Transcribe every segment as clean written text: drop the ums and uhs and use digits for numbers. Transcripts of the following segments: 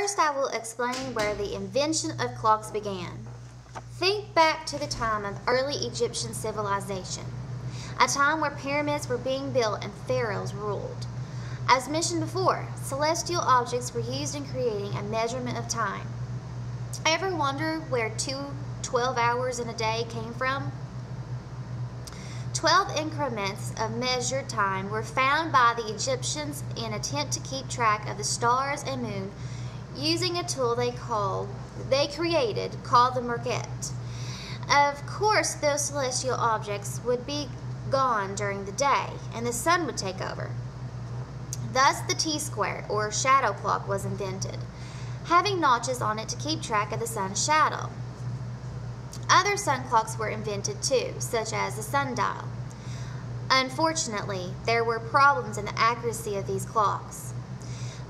First, I will explain where the invention of clocks began. Think back to the time of early Egyptian civilization, a time where pyramids were being built and pharaohs ruled. As mentioned before, celestial objects were used in creating a measurement of time. Ever wonder where 12 hours in a day came from? 12 increments of measured time were found by the Egyptians in an attempt to keep track of the stars and moon using a tool they created called the Merkhet. Of course, those celestial objects would be gone during the day and the sun would take over. Thus the T-square, or shadow clock, was invented, having notches on it to keep track of the sun's shadow. Other sun clocks were invented too, such as the sundial. Unfortunately, there were problems in the accuracy of these clocks.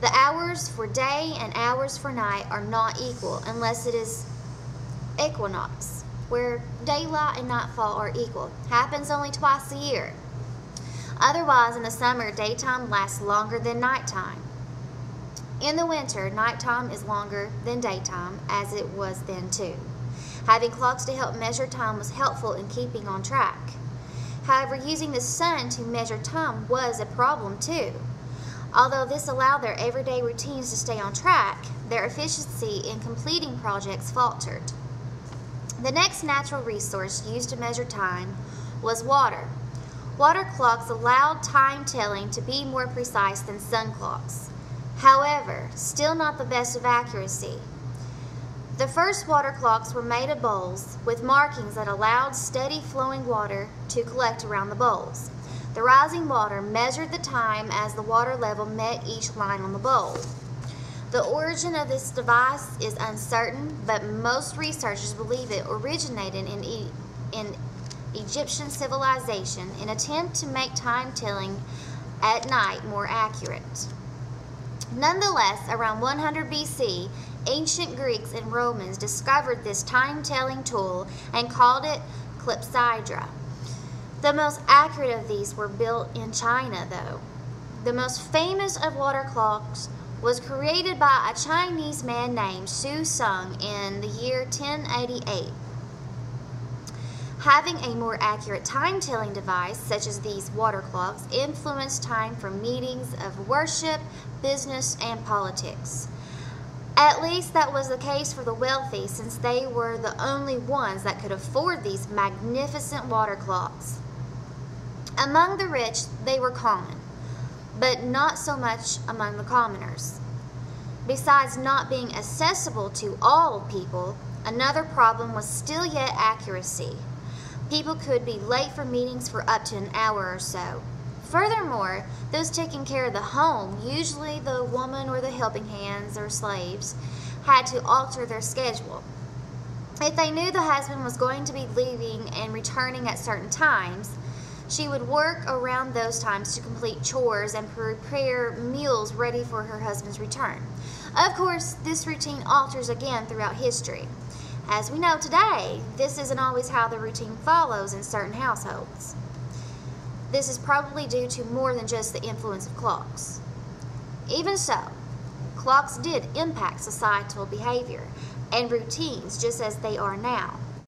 The hours for day and hours for night are not equal unless it is equinox, where daylight and nightfall are equal. Happens only twice a year. Otherwise, in the summer, daytime lasts longer than nighttime. In the winter, nighttime is longer than daytime, as it was then too. Having clocks to help measure time was helpful in keeping on track. However, using the sun to measure time was a problem too. Although this allowed their everyday routines to stay on track, their efficiency in completing projects faltered. The next natural resource used to measure time was water. Water clocks allowed time telling to be more precise than sun clocks. However, still not the best of accuracy. The first water clocks were made of bowls with markings that allowed steady flowing water to collect around the bowls. The rising water measured the time as the water level met each line on the bowl. The origin of this device is uncertain, but most researchers believe it originated in Egyptian civilization in an attempt to make time telling at night more accurate. Nonetheless, around 100 BC, ancient Greeks and Romans discovered this time-telling tool and called it clepsydra. The most accurate of these were built in China, though. The most famous of water clocks was created by a Chinese man named Su Sung in the year 1088. Having a more accurate time-telling device, such as these water clocks, influenced time for meetings of worship, business, and politics. At least that was the case for the wealthy, since they were the only ones that could afford these magnificent water clocks. Among the rich, they were common, but not so much among the commoners. Besides not being accessible to all people, another problem was still yet accuracy. People could be late for meetings for up to an hour or so. Furthermore, those taking care of the home, usually the woman or the helping hands or slaves, had to alter their schedule. If they knew the husband was going to be leaving and returning at certain times, she would work around those times to complete chores and prepare meals ready for her husband's return. Of course, this routine alters again throughout history. As we know today, this isn't always how the routine follows in certain households. This is probably due to more than just the influence of clocks. Even so, clocks did impact societal behavior and routines just as they are now.